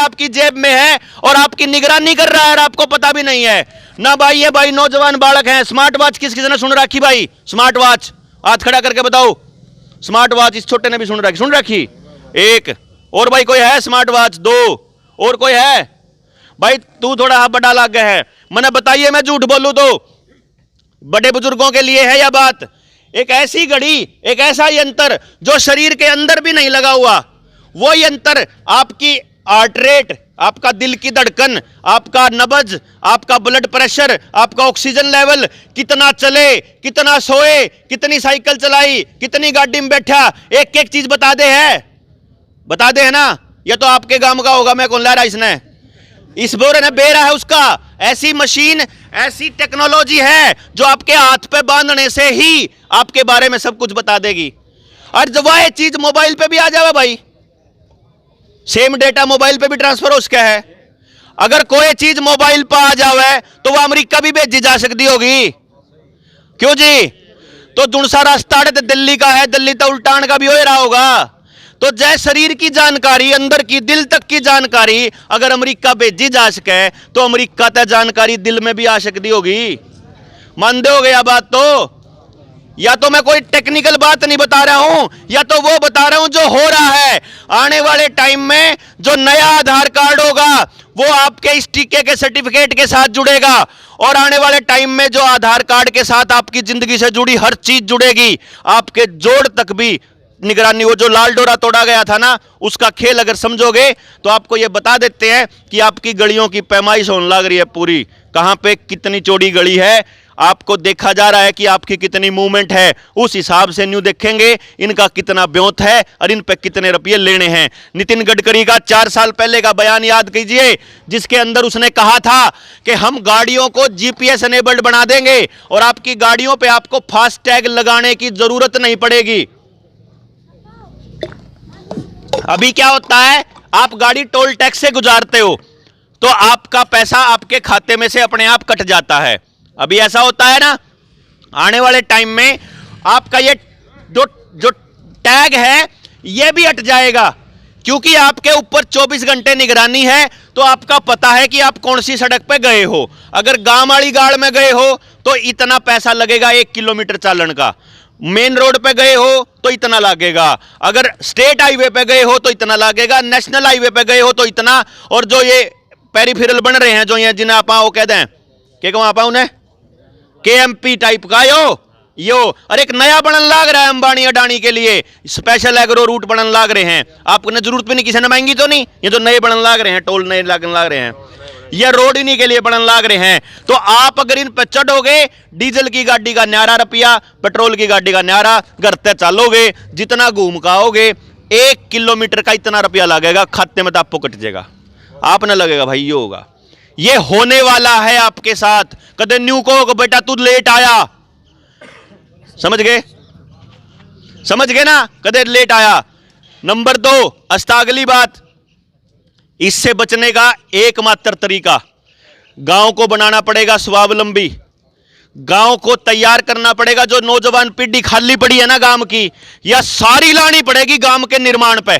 आपकी जेब में है और आपकी निगरानी कर रहा है और आपको पता भी नहीं है ना भाई। ये भाई नौजवान बालक हैं। स्मार्ट वॉच किस किसी ने सुन रखी भाई? स्मार्ट वॉच हाथ खड़ा करके बताओ। स्मार्ट वॉच इस छोटे ने भी सुन रखी? एक और भाई कोई है? स्मार्ट वॉच दो और कोई है भाई? तू थोड़ा हाथ बड़ा लग गया है। मैंने बताइए मैं झूठ बोलूं तो बड़े बुजुर्गों के लिए है यह बात। एक ऐसी घड़ी, एक ऐसा यंत्र जो शरीर के अंदर भी नहीं लगा हुआ, वो यंत्र आपकी हार्ट रेट, आपका दिल की धड़कन, आपका नब्ज, आपका ब्लड प्रेशर, आपका ऑक्सीजन लेवल, कितना चले, कितना सोए, कितनी साइकिल चलाई, कितनी गाड़ी में बैठा, एक एक चीज बता दे है ना। ये तो आपके गांव का होगा, मैं कौन ला रहा इसने, इस बोरे ने बेरा है उसका। ऐसी मशीन, ऐसी टेक्नोलॉजी है जो आपके हाथ पे बांधने से ही आपके बारे में सब कुछ बता देगी। और जब वह चीज मोबाइल पे भी आ जाए भाई, सेम डेटा मोबाइल पे भी ट्रांसफर हो उसका है। अगर कोई चीज मोबाइल पर आ जाए तो वह अमेरिका भी भेजी जा सकती होगी। क्यों जी? तो जुनसा रास्ता दिल्ली का है, दिल्ली तो उल्टान का भी हो रहा होगा। तो जय शरीर की जानकारी, अंदर की दिल तक की जानकारी अगर अमेरिका भेजी जा सके तो अमेरिका तक जानकारी दिल में भी आ सकती होगी। मानते हो गया बात? तो या तो मैं कोई टेक्निकल बात नहीं बता रहा हूं, या तो वो बता रहा हूं जो हो रहा है। आने वाले टाइम में जो नया आधार कार्ड होगा वो आपके इस टीके के सर्टिफिकेट के साथ जुड़ेगा, और आने वाले टाइम में जो आधार कार्ड के साथ आपकी जिंदगी से जुड़ी हर चीज जुड़ेगी, आपके जोड़ तक भी निगरानी। वो जो लाल डोरा तोड़ा गया था ना, उसका खेल अगर समझोगे तो आपको ये बता देते हैं कि आपकी गलियों की पैमाइश होने लग रही है पूरी। कहां पे कितनी चौड़ी गली है, आपको देखा जा रहा है कि आपकी कितनी मूवमेंट है, उस हिसाब से न्यू देखेंगे इनका कितना ब्योत है और इन पे कितने रुपये लेने हैं। नितिन गडकरी का 4 साल पहले का बयान याद कीजिए, जिसके अंदर उसने कहा था कि हम गाड़ियों को जीपीएस एनेबल्ड बना देंगे और आपकी गाड़ियों पे आपको फास्ट टैग लगाने की जरूरत नहीं पड़ेगी। अभी क्या होता है, आप गाड़ी टोल टैक्स से गुजारते हो तो आपका पैसा आपके खाते में से अपने आप कट जाता है। अभी ऐसा होता है ना, आने वाले टाइम में आपका ये जो टैग है ये भी हट जाएगा, क्योंकि आपके ऊपर 24 घंटे निगरानी है। तो आपका पता है कि आप कौन सी सड़क पे गए हो। अगर गांव वाली गाड़ में गए हो तो इतना पैसा लगेगा 1 किलोमीटर चालन का, मेन रोड पे गए हो तो इतना लगेगा, अगर स्टेट हाईवे पे गए हो तो इतना लगेगा, नेशनल हाईवे पे गए हो तो इतना। और जो ये पेरिफेरल बन रहे हैं, जो ये जिन्हें आप कहते हैं कि आप उन्हें केएमपी टाइप का यो और एक नया बनन लाग रहा है अंबानी अडानी के लिए, स्पेशल एग्रो रूट बनन लाग रहे हैं। आपने जरूरत भी नहीं, किसी ने मांगी तो नहीं। ये जो नए बनन लाग रहे हैं, टोल नए लगन लाग रहे हैं, ये रोड इन्हीं के लिए बनन लाग रहे हैं। तो आप अगर इन पर चढ़ोगे, डीजल की गाड़ी का न्यारा रुपया, पेट्रोल की गाड़ी का न्यारा, घर तक चलोगे, जितना घूम का आओगे 1 किलोमीटर का इतना रुपया लगेगा, खाते में तो आपको कट जाएगा। आपने लगेगा भाई ये होगा, ये होने वाला है आपके साथ। कदे न्यू को बेटा तू लेट आया, समझ गए ना, कदे लेट आया। नंबर 2, अगली बात, इससे बचने का एकमात्र तरीका, गांव को बनाना पड़ेगा स्वावलंबी, गांव को तैयार करना पड़ेगा। जो नौजवान पीढ़ी खाली पड़ी है ना गांव की, यह सारी लानी पड़ेगी गांव के निर्माण पे,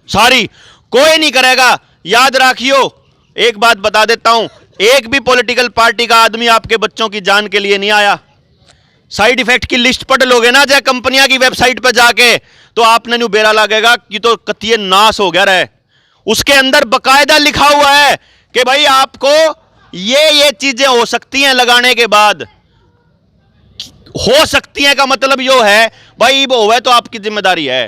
सारी। कोई नहीं करेगा। याद रखियो, एक बात बता देता हूं, एक भी पॉलिटिकल पार्टी का आदमी आपके बच्चों की जान के लिए नहीं आया। साइड इफेक्ट की लिस्ट पढ़ लोगे ना जय कंपनियां की वेबसाइट पर जाके, तो आपने न्यू बेरा लगेगा कि तो कतिये नाश हो गया रहे। उसके अंदर बकायदा लिखा हुआ है कि भाई आपको ये चीजें हो सकती हैं लगाने के बाद। हो सकती हैं का मतलब यो है भाई वो होवे तो आपकी जिम्मेदारी है।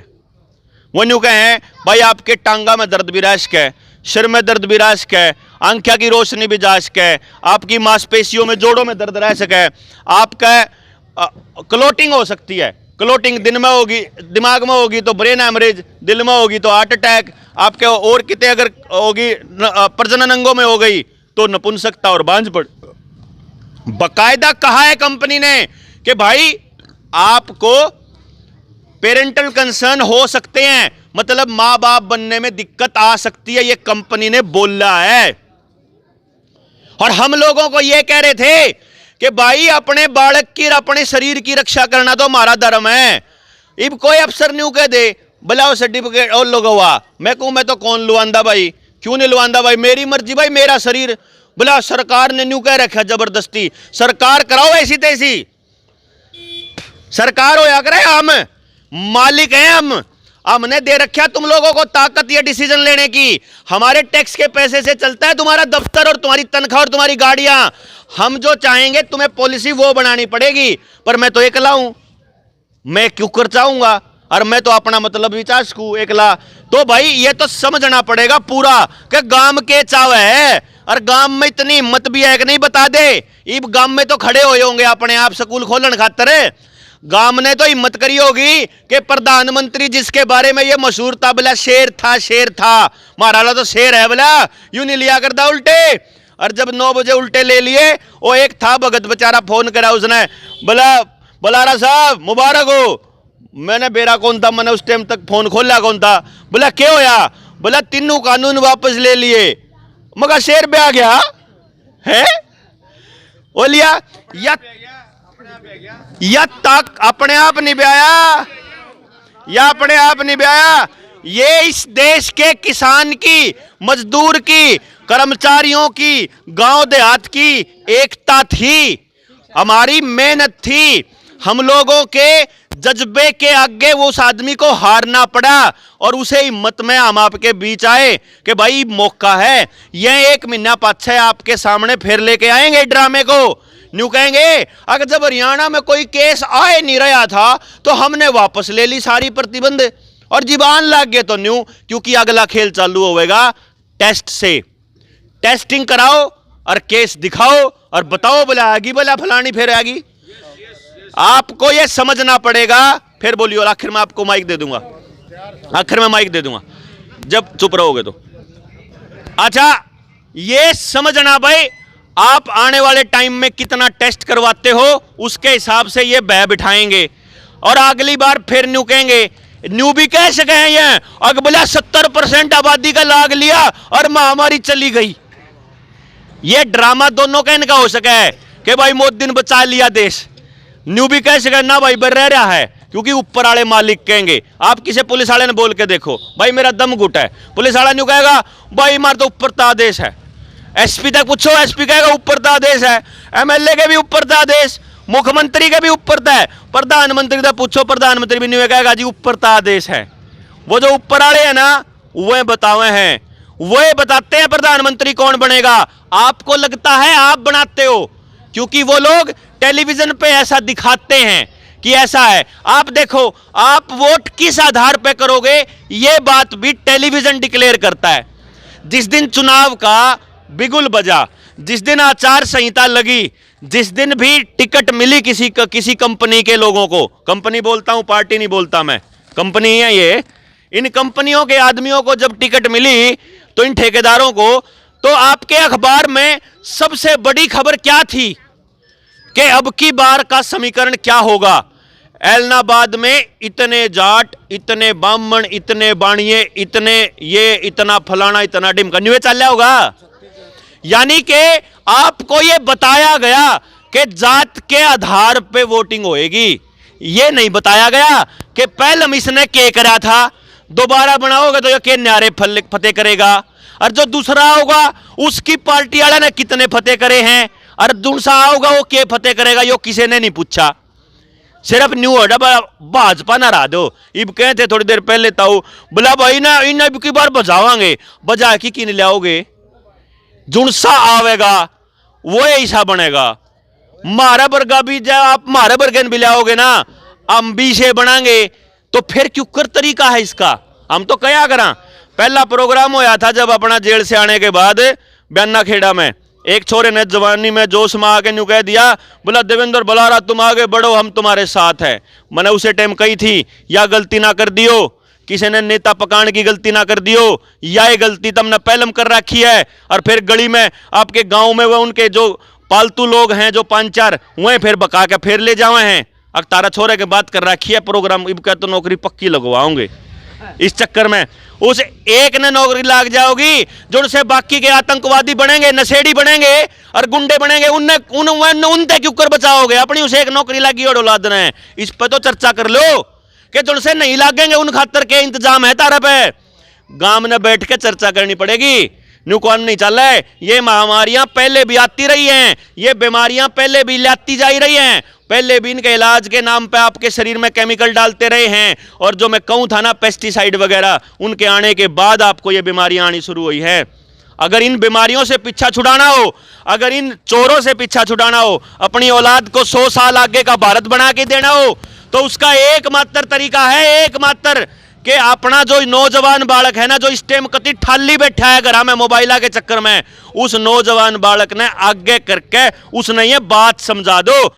वो न्यू कहें भाई आपके टांगा में दर्द भी रह सके, सिर में दर्द भी रह सके, आंखों की रोशनी भी जा सके, आपकी मांसपेशियों में जोड़ों में दर्द रह सके, आपका क्लोटिंग हो सकती है। क्लोटिंग दिन में होगी, दिमाग में होगी तो ब्रेन हेमरेज, दिल में होगी तो हार्ट अटैक, आपके और कितने अगर होगी प्रजनन अंगों में हो गई तो नपुंसकता और बांझपन। बकायदा कहा है कंपनी ने कि भाई आपको पेरेंटल कंसर्न हो सकते हैं, मतलब मां बाप बनने में दिक्कत आ सकती है, ये कंपनी ने बोला है। और हम लोगों को ये कह रहे थे कि भाई अपने बालक की, अपने शरीर की रक्षा करना तो हमारा धर्म है। इब कोई अफसर न्यू कह दे बुलाओ सर्टिफिकेट और लोग हुआ, मैं कहूं मैं तो कौन लुआंदा भाई, क्यों नहीं लवांदा भाई, मेरी मर्जी भाई, मेरा शरीर। बोला सरकार ने न्यू कह रखा जबरदस्ती, सरकार कराओ ऐसी तैसी, सरकार होया करे, हम मालिक हैं, हमने दे रखा तुम लोगों को ताकत ये डिसीजन लेने की। हमारे टैक्स के पैसे से चलता है तुम्हारा दफ्तर और तुम्हारी तनख्वाह और तुम्हारी गाड़ियां। हम जो चाहेंगे तुम्हें पॉलिसी वो बनानी पड़ेगी, पर मैं तो एकला हूं, मैं क्यों कर चाहूंगा, और मैं तो अपना मतलब विचार सकूं एकला। तो भाई ये तो समझना पड़ेगा पूरा कि गांव के चाव है, और गांव में इतनी हिम्मत भी है कि नहीं बता दे। इब गांव में तो खड़े हुए होंगे अपने आप स्कूल खोलन खातर, गांव ने तो हिम्मत करी होगी कि प्रधानमंत्री जिसके बारे में ये मशहूर था, बोला शेर था, शेर था, महाराला तो शेर है, बोला यूं नहीं लिया करता उल्टे। और जब 9 बजे उल्टे ले लिए, वो एक था भगत बेचारा, फोन करा उसने, बोला बलारा साहब मुबारक हो। मैंने बेरा कौन था, मैंने उस टाइम तक फोन खोला कौन था। बोला क्या होया, बोला तीनों कानून वापस ले लिए। मगर शेर पे आ गया है, वो लिया या तक अपने आप नहीं ब्याया, या अपने आप नहीं ब्याया। ये इस देश के किसान की, मजदूर की, कर्मचारियों की, गांव देहात की एकता थी, हमारी मेहनत थी। हम लोगों के जज्बे के आगे वो उस आदमी को हारना पड़ा, और उसे हिम्मत में हम आपके बीच आए कि भाई मौका है। यह 1 महीना पाछे आपके सामने फिर लेके आएंगे ड्रामे को। न्यू कहेंगे अगर जब हरियाणा में कोई केस आए नहीं रहा था तो हमने वापस ले ली सारी प्रतिबंध, और जीवान लाग गए तो न्यू, क्योंकि अगला खेल चालू होगा टेस्ट से। टेस्टिंग कराओ और केस दिखाओ और बताओ, बोला आगी, बोला फलानी फिर आगी। आपको यह समझना पड़ेगा। फिर बोलियो, आखिर में आपको माइक दे दूंगा, आखिर में माइक दे दूंगा जब चुप रहोगे तो। अच्छा, ये समझना भाई, आप आने वाले टाइम में कितना टेस्ट करवाते हो उसके हिसाब से ये बह बिठाएंगे, और अगली बार फिर न्यू कहेंगे। न्यू भी कह सके हैं ये, अगर बोला 70% आबादी का लाग लिया और महामारी चली गई। ये ड्रामा दोनों का इनका हो सका है कि भाई मोदी ने बचा लिया देश। न्यू भी कह सके ना भाई बर रह रहा है, क्योंकि ऊपर वाले मालिक कहेंगे। आप किसी पुलिस वाले ने बोल के देखो, भाई मेरा दम घुटा है, पुलिस वाला न्यू कहेगा भाई मार तो ऊपर का आदेश है। एसपी तक पूछो, एसपी कहेगा ऊपर का आदेश है। एमएलए के भी ऊपर का आदेश, मुख्यमंत्री के भी ऊपर का है। प्रधानमंत्री तक पूछो, प्रधानमंत्री भी नहीं कहेगा जी ऊपर का आदेश है। वो जो ऊपर वाले हैं ना, वह बतावे हैं, वह बताते हैं प्रधानमंत्री कौन बनेगा। आपको लगता है आप बनाते हो, क्योंकि वो लोग टेलीविजन पे ऐसा दिखाते हैं कि ऐसा है। आप देखो, आप वोट किस आधार पे करोगे, ये बात भी टेलीविजन डिक्लेयर करता है। जिस दिन चुनाव का बिगुल बजा, जिस दिन आचार संहिता लगी, जिस दिन भी टिकट मिली किसी कंपनी के लोगों को, कंपनी बोलता हूं, पार्टी नहीं बोलता मैं, कंपनी है ये, इन कंपनियों के आदमियों को जब टिकट मिली तो इन ठेकेदारों को, तो आपके अखबार में सबसे बड़ी खबर क्या थी कि अब की बार का समीकरण क्या होगा। एलनाबाद में इतने जाट, इतने ब्राह्मण, इतने बाणिये, इतने ये, इतना फलाना, इतना डिमका, न्यूज़ चल रहा होगा। यानी कि आपको यह बताया गया कि जात के आधार पे वोटिंग होएगी। यह नहीं बताया गया कि पहले इसने के करा था, दोबारा बनाओगे तो ये के न्यारे फतेह करेगा, और जो दूसरा होगा उसकी पार्टी वाले ने कितने फतेह करे हैं, और दूसरा होगा वो के फतेह करेगा, यो किसी ने नहीं पूछा। सिर्फ न्यू हटा भाजपा ना रहा दो। इब कहते थोड़ी देर पहले ताऊ बोला भाई ना इन की बार बजावांगे, बजा की किन लाओगे, जुनसा आवेगा वो ऐसा बनेगा। मारा बर्गा भी जब आप मारे बर्गन भी लाओगे ना, हम भी से बनाएंगे, तो फिर क्यों कर तरीका है इसका। हम तो क्या करा, पहला प्रोग्राम होया था जब अपना जेल से आने के बाद बयाना खेड़ा में, एक छोरे ने जवानी में जोश में आके न्यू कह दिया, बोला देवेंद्र बलारा तुम आगे बढ़ो, हम तुम्हारे साथ हैं। मैंने उसे टाइम कही थी, या गलती ना कर दियो, किसी ने नेता पकाने की गलती ना कर दियो, या ये गलती तुमने पहलम कर रखी है, और फिर गली में आपके गांव में वो उनके जो पालतू लोग हैं जो 5-4 वह फिर बका के फिर ले जावे हैं। अक्तारा छोरे के बात कर रखी है प्रोग्राम, इब क्या तो नौकरी पक्की लगवाओगे। इस चक्कर में उस एक ने नौकरी लाग जाओगी, जो उनसे बाकी के आतंकवादी बनेंगे, नशेड़ी बनेंगे और गुंडे बनेंगे, उनसे क्यों कर बचाओगे। अपनी उसे एक नौकरी लगी और औलाद है, इस पर तो चर्चा कर लो कि जो उनसे नहीं लागेंगे उन खातर के इंतजाम है तारा पे। गांव में बैठ के चर्चा करनी पड़ेगी। न्यू कौन नहीं चल रहा है। ये महामारियां पहले भी आती रही हैं, ये बीमारियां पहले भी लाती जा रही हैं, पहले भी इनके इलाज के नाम पे आपके शरीर में केमिकल डालते रहे हैं। और जो मैं कहूं था ना पेस्टिसाइड वगैरह, उनके आने के बाद आपको ये बीमारियां आनी शुरू हुई है। अगर इन बीमारियों से पीछा छुड़ाना हो, अगर इन चोरों से पीछा छुड़ाना हो, अपनी औलाद को 100 साल आगे का भारत बना के देना हो, तो उसका एकमात्र तरीका है, एकमात्र, कि अपना जो नौजवान बालक है ना, जो इस टाइम कति ठाली बैठा है घर में मोबाइल के चक्कर में, उस नौजवान बालक ने आगे करके उसने ये बात समझा दो।